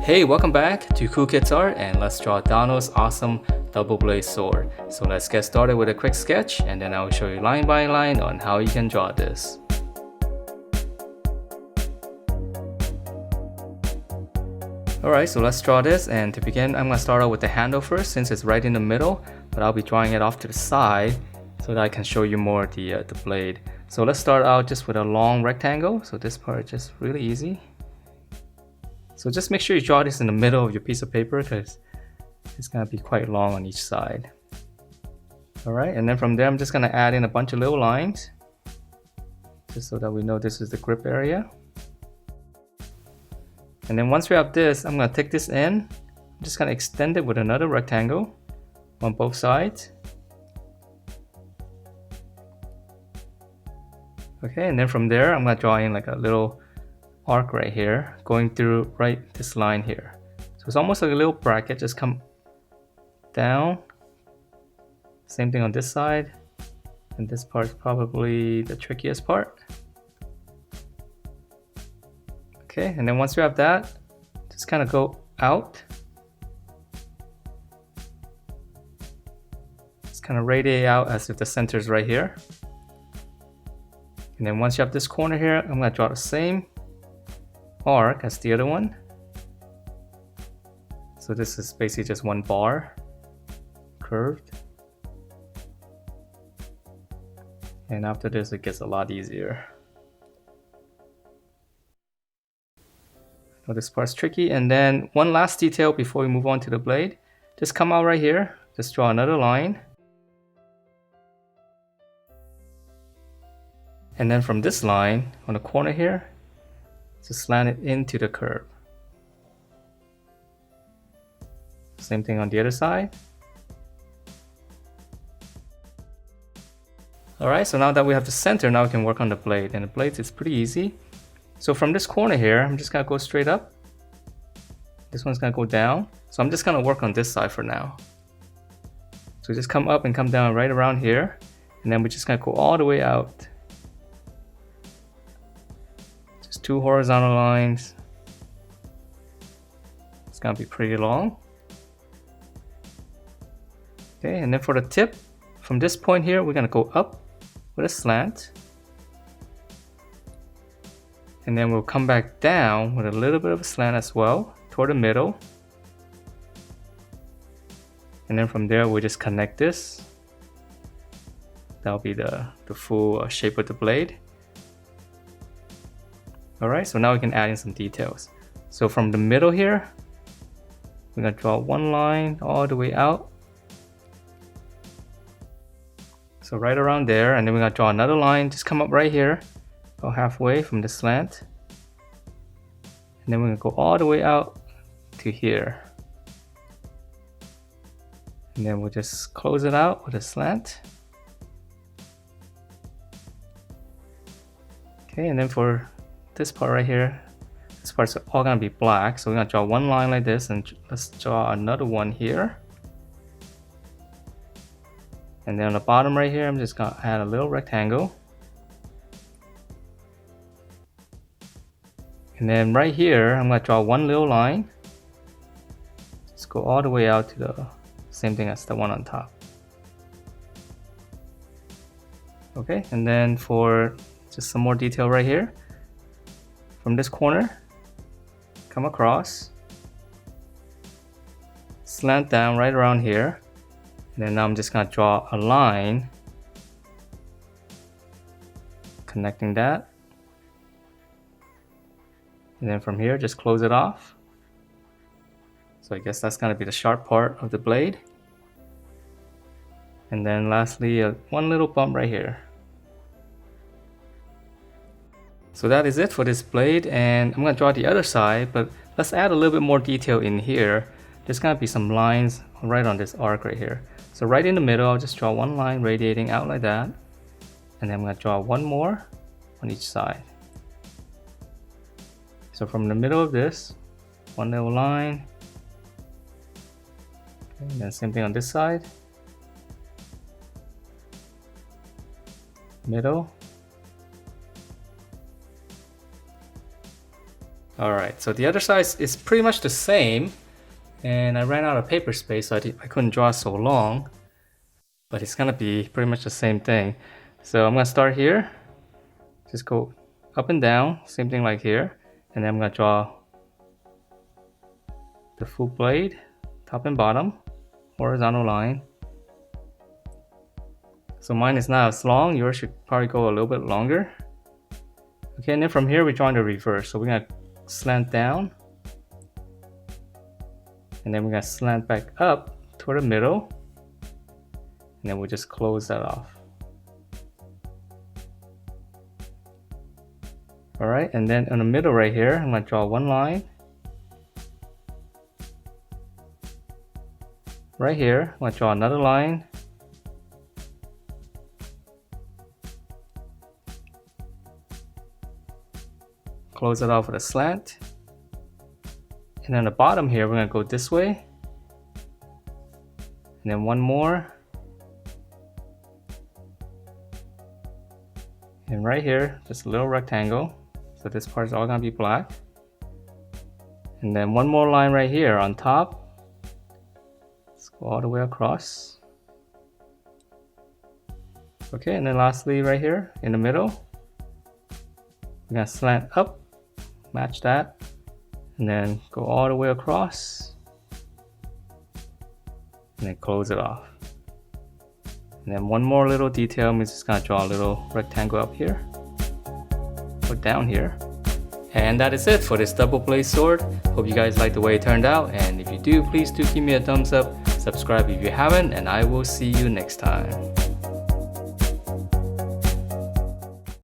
Hey, welcome back to Cool Kids Art, and let's draw Thano's awesome double blade sword. So let's get started with a quick sketch, and then I'll show you line by line on how you can draw this. Alright, so let's draw this, and to begin I'm going to start out with the handle first since it's right in the middle, but I'll be drawing it off to the side so that I can show you more the blade. So let's start out just with a long rectangle, so this part is just really easy. So just make sure you draw this in the middle of your piece of paper because it's going to be quite long on each side. Alright, and then from there I'm just going to add in a bunch of little lines just so that we know this is the grip area. And then once we have this, I'm going to take this in, I'm just going to extend it with another rectangle on both sides. Okay, and then from there I'm going to draw in like a little arc right here going through right this line here. So it's almost like a little bracket, just come down. Same thing on this side, and this part is probably the trickiest part. Okay, and then once you have that, just kind of go out. Just kind of radiate out as if the center is right here. And then once you have this corner here, I'm going to draw the same arc as the other one. So this is basically just one bar curved. And after this it gets a lot easier. So this part's tricky. And then one last detail before we move on to the blade. Just come out right here, just draw another line. And then from this line on the corner here, just slant it into the curve. Same thing on the other side. Alright, so now that we have the center, now we can work on the blade. And the blade is pretty easy. So from this corner here, I'm just going to go straight up. This one's going to go down. So I'm just going to work on this side for now. So just come up and come down right around here. And then we're just going to go all the way out. Just two horizontal lines. It's going to be pretty long. Okay, and then for the tip, from this point here, we're going to go up with a slant. And then we'll come back down with a little bit of a slant as well, toward the middle. And then from there, we'll just connect this. That'll be the full shape of the blade. Alright, so now we can add in some details. So from the middle here, we're going to draw one line all the way out. So right around there, and then we're going to draw another line, just come up right here, go halfway from the slant. And then we're going to go all the way out to here. And then we'll just close it out with a slant. Okay, and then for this part right here, this part's all going to be black. So we're going to draw one line like this, and let's draw another one here. And then on the bottom right here, I'm just going to add a little rectangle. And then right here, I'm going to draw one little line. Just go all the way out to the same thing as the one on top. Okay, and then for just some more detail right here, from this corner, come across, slant down right around here. And then now I'm just going to draw a line connecting that. And then from here, just close it off. So I guess that's going to be the sharp part of the blade. And then lastly, one little bump right here. So that is it for this blade, and I'm going to draw the other side, but let's add a little bit more detail in here. There's going to be some lines right on this arc right here. So right in the middle, I'll just draw one line radiating out like that. And then I'm going to draw one more on each side. So from the middle of this, one little line. Okay, and then same thing on this side. Middle. Alright, so the other side is pretty much the same, and I ran out of paper space, so I couldn't draw so long, but it's gonna be pretty much the same thing. So I'm gonna start here, just go up and down, same thing like here, and then I'm gonna draw the full blade, top and bottom, horizontal line. So mine is not as long, yours should probably go a little bit longer. Okay, and then from here we're drawing the reverse. So we're gonna slant down, and then we're gonna slant back up toward the middle, and then we'll just close that off. Alright, and then in the middle right here, I'm gonna draw one line. Right here, I'm gonna draw another line. Close it off with a slant. And then the bottom here, we're gonna go this way. And then one more. And right here, just a little rectangle. So this part is all gonna be black. And then one more line right here on top. Let's go all the way across. Okay, and then lastly right here in the middle, we're gonna slant up, match that, and then go all the way across, and then close it off. And then one more little detail, I'm just gonna draw a little rectangle up here, or down here. And that is it for this double blade sword. Hope you guys like the way it turned out, and if you do, please do give me a thumbs up, subscribe if you haven't, and I will see you next time.